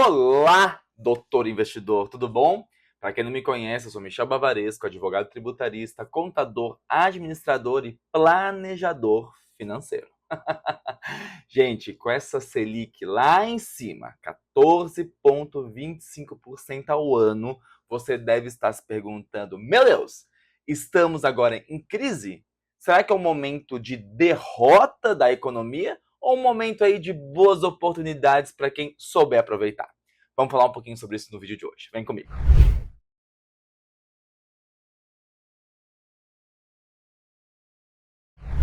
Olá, doutor investidor, tudo bom? Para quem não me conhece, eu sou Michel Bavaresco, advogado tributarista, contador, administrador e planejador financeiro. Gente, com essa Selic lá em cima, 14,25% ao ano, você deve estar se perguntando: meu Deus, estamos agora em crise? Será que é um momento de derrota da economia ou um momento aí de boas oportunidades para quem souber aproveitar? Vamos falar um pouquinho sobre isso no vídeo de hoje. Vem comigo.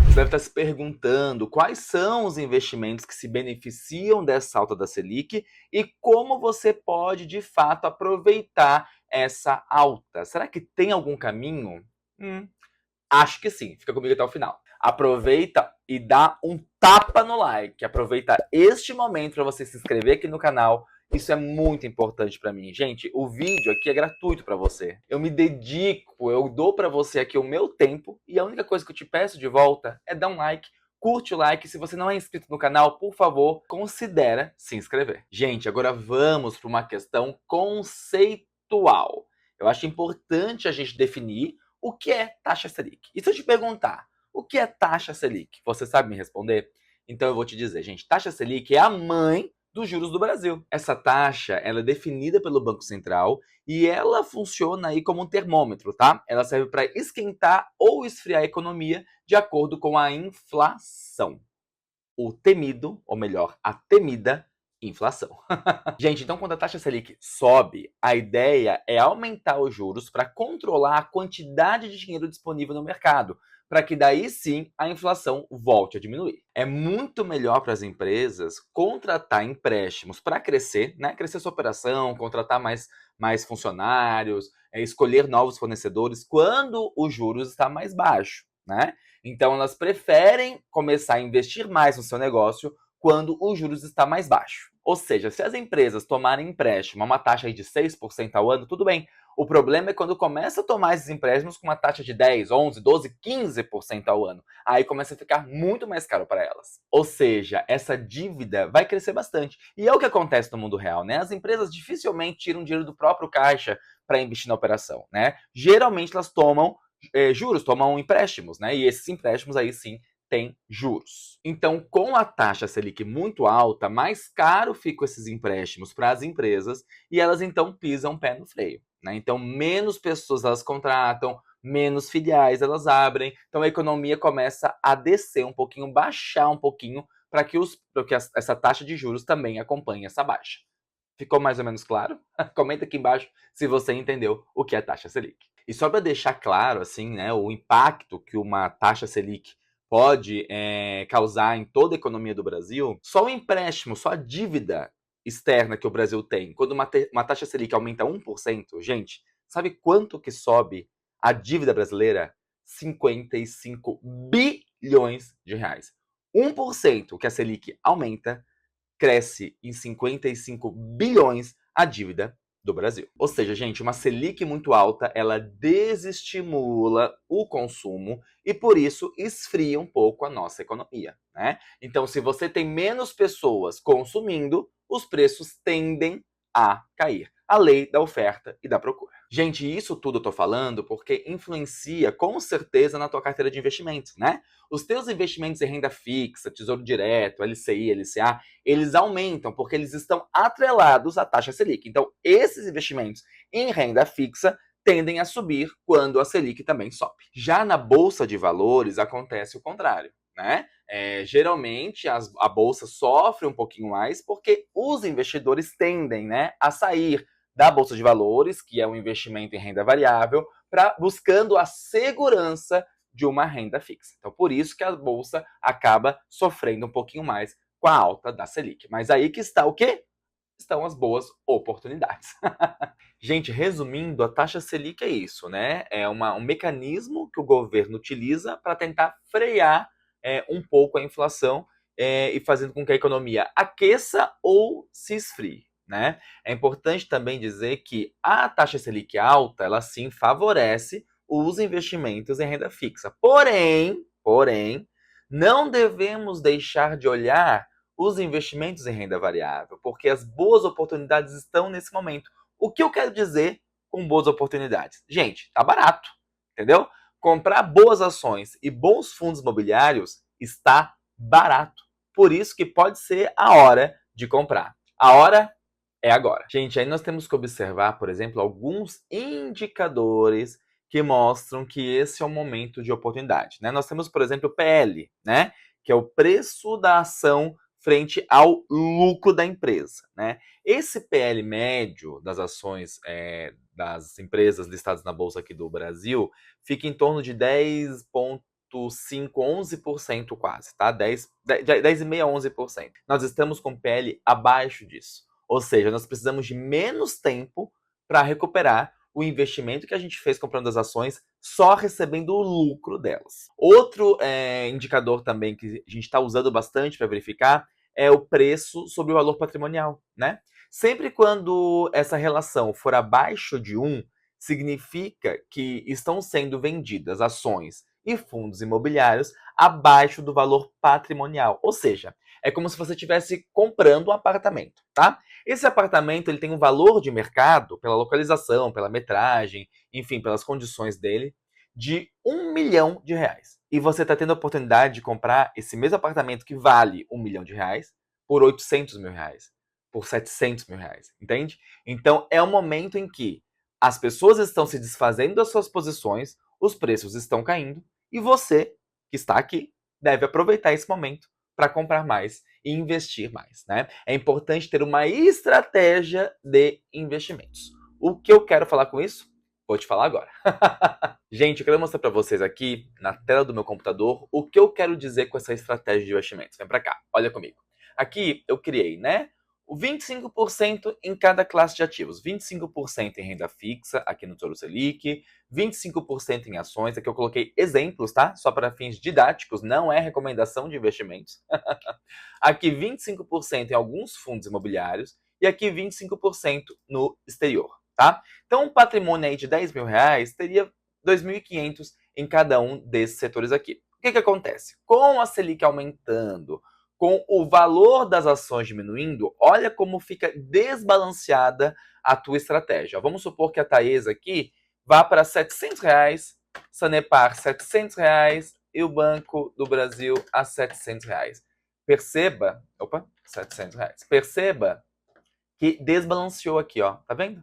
Você deve estar se perguntando quais são os investimentos que se beneficiam dessa alta da Selic e como você pode, de fato, aproveitar essa alta. Será que tem algum caminho? Acho que sim. Fica comigo até o final. Aproveita e dá um tapa no like. Aproveita este momento para você se inscrever aqui no canal. Isso é muito importante para mim. Gente, o vídeo aqui é gratuito para você. Eu me dedico, eu dou para você aqui o meu tempo e a única coisa que eu te peço de volta é dar um like. Curte o like. Se você não é inscrito no canal, por favor, considera se inscrever. Gente, agora vamos para uma questão conceitual. Eu acho importante a gente definir o que é taxa Selic. E se eu te perguntar, o que é taxa Selic? Você sabe me responder? Então eu vou te dizer, gente, taxa Selic é a mãe dos juros do Brasil. Essa taxa, ela é definida pelo Banco Central e ela funciona aí como um termômetro, tá? Ela serve para esquentar ou esfriar a economia de acordo com a inflação. O temido, ou melhor, a temida inflação. Gente, então quando a taxa Selic sobe, a ideia é aumentar os juros para controlar a quantidade de dinheiro disponível no mercado, para que daí sim a inflação volte a diminuir. É muito melhor para as empresas contratar empréstimos para crescer, né? Crescer sua operação, contratar mais funcionários, escolher novos fornecedores quando os juros está mais baixo, né? Então elas preferem começar a investir mais no seu negócio quando os juros está mais baixo. Ou seja, se as empresas tomarem empréstimo a uma taxa aí de 6% ao ano, tudo bem. O problema é quando começa a tomar esses empréstimos com uma taxa de 10, 11, 12, 15% ao ano. Aí começa a ficar muito mais caro para elas. Ou seja, essa dívida vai crescer bastante. E é o que acontece no mundo real, né? As empresas dificilmente tiram dinheiro do próprio caixa para investir na operação, né? Geralmente elas tomam juros, tomam empréstimos, né? E esses empréstimos aí sim tem juros. Então, com a taxa Selic muito alta, mais caro ficam esses empréstimos para as empresas e elas então pisam o pé no freio, né? Então, menos pessoas elas contratam, menos filiais elas abrem, então a economia começa a descer um pouquinho, baixar um pouquinho, para que essa taxa de juros também acompanhe essa baixa. Ficou mais ou menos claro? Comenta aqui embaixo se você entendeu o que é taxa Selic. E só para deixar claro, assim, né, o impacto que uma taxa Selic pode causar em toda a economia do Brasil, só o empréstimo, só a dívida externa que o Brasil tem, quando uma taxa Selic aumenta 1%, gente, sabe quanto que sobe a dívida brasileira? 55 bilhões de reais. 1% que a Selic aumenta cresce em 55 bilhões a dívida do Brasil. Ou seja, gente, uma Selic muito alta, ela desestimula o consumo e por isso esfria um pouco a nossa economia, né? Então, se você tem menos pessoas consumindo, os preços tendem a cair. A lei da oferta e da procura. Gente, isso tudo eu tô falando porque influencia com certeza na tua carteira de investimentos, né? Os teus investimentos em renda fixa, Tesouro Direto, LCI, LCA, eles aumentam porque eles estão atrelados à taxa Selic. Então, esses investimentos em renda fixa tendem a subir quando a Selic também sobe. Já na Bolsa de Valores acontece o contrário, né? Geralmente a Bolsa sofre um pouquinho mais porque os investidores tendem, né, a sair da Bolsa de Valores, que é um investimento em renda variável, buscando a segurança de uma renda fixa. Então, por isso que a Bolsa acaba sofrendo um pouquinho mais com a alta da Selic. Mas aí que está o quê? Estão as boas oportunidades. Gente, resumindo, a taxa Selic é isso, né? É um mecanismo que o governo utiliza para tentar frear um pouco a inflação e fazendo com que a economia aqueça ou se esfrie, né? É importante também dizer que a taxa Selic alta, ela sim favorece os investimentos em renda fixa. Porém, não devemos deixar de olhar os investimentos em renda variável, porque as boas oportunidades estão nesse momento. O que eu quero dizer com boas oportunidades? Gente, tá barato, entendeu? Comprar boas ações e bons fundos imobiliários está barato. Por isso que pode ser a hora de comprar. A hora é agora. Gente, aí nós temos que observar, por exemplo, alguns indicadores que mostram que esse é o momento de oportunidade, né? Nós temos, por exemplo, o PL, né? Que é o preço da ação frente ao lucro da empresa, né? Esse PL médio das ações das empresas listadas na Bolsa aqui do Brasil fica em torno de 10,5, 11% quase, tá? 10,5, 11%. Nós estamos com PL abaixo disso. Ou seja, nós precisamos de menos tempo para recuperar o investimento que a gente fez comprando as ações, só recebendo o lucro delas. Outro indicador também que a gente está usando bastante para verificar é o preço sobre o valor patrimonial, né? Sempre quando essa relação for abaixo de 1, significa que estão sendo vendidas ações e fundos imobiliários abaixo do valor patrimonial. Ou seja, é como se você estivesse comprando um apartamento, tá? Esse apartamento ele tem um valor de mercado, pela localização, pela metragem, enfim, pelas condições dele, de R$ 1 milhão. E você está tendo a oportunidade de comprar esse mesmo apartamento que vale R$ 1 milhão por R$ 800 mil, por R$ 700 mil, entende? Então é um momento em que as pessoas estão se desfazendo das suas posições, os preços estão caindo, e você, que está aqui, deve aproveitar esse momento para comprar mais e investir mais, né? É importante ter uma estratégia de investimentos. O que eu quero falar com isso? Vou te falar agora. Gente, eu quero mostrar para vocês aqui, na tela do meu computador, o que eu quero dizer com essa estratégia de investimentos. Vem para cá, olha comigo. Aqui eu criei, né? O 25% em cada classe de ativos. 25% em renda fixa, aqui no Tesouro Selic, 25% em ações. Aqui eu coloquei exemplos, tá? Só para fins didáticos, não é recomendação de investimentos. Aqui 25% em alguns fundos imobiliários e aqui 25% no exterior, tá? Então um patrimônio aí de R$ 10 mil teria 2.500 em cada um desses setores aqui. O que acontece? Com a Selic aumentando, com o valor das ações diminuindo, olha como fica desbalanceada a tua estratégia. Vamos supor que a Taesa aqui vá para R$ 700, Sanepar R$ 700 e o Banco do Brasil a R$ 700. Perceba, opa, R$ 700. Perceba que desbalanceou aqui, ó, tá vendo?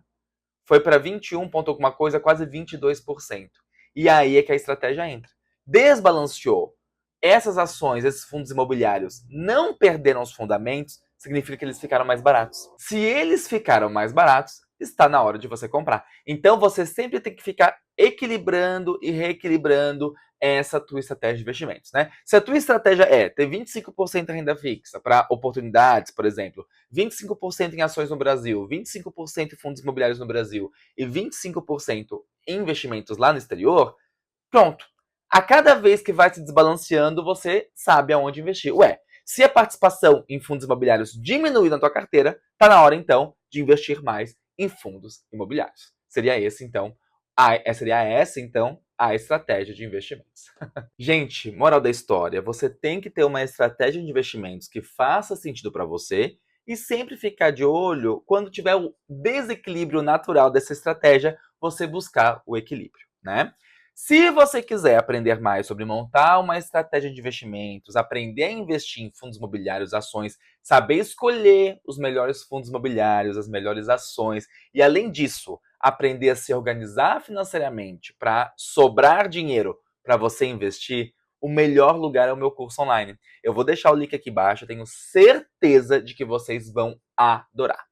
Foi para 21 ponto alguma coisa, quase 22%. E aí é que a estratégia entra. Desbalanceou. Essas ações, esses fundos imobiliários não perderam os fundamentos, significa que eles ficaram mais baratos. Se eles ficaram mais baratos, está na hora de você comprar. Então você sempre tem que ficar equilibrando e reequilibrando essa tua estratégia de investimentos, né? Se a tua estratégia é ter 25% em renda fixa para oportunidades, por exemplo, 25% em ações no Brasil, 25% em fundos imobiliários no Brasil e 25% em investimentos lá no exterior, pronto. A cada vez que vai se desbalanceando, você sabe aonde investir. Ué, se a participação em fundos imobiliários diminuir na tua carteira, tá na hora então de investir mais em fundos imobiliários. Seria essa então a estratégia de investimentos. Gente, moral da história, você tem que ter uma estratégia de investimentos que faça sentido para você e sempre ficar de olho quando tiver o desequilíbrio natural dessa estratégia, você buscar o equilíbrio, né? Se você quiser aprender mais sobre montar uma estratégia de investimentos, aprender a investir em fundos imobiliários, ações, saber escolher os melhores fundos imobiliários, as melhores ações e, além disso, aprender a se organizar financeiramente para sobrar dinheiro para você investir, o melhor lugar é o meu curso online. Eu vou deixar o link aqui embaixo, eu tenho certeza de que vocês vão adorar.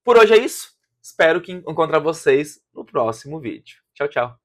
Por hoje é isso. Espero que encontrar vocês no próximo vídeo. Tchau, tchau.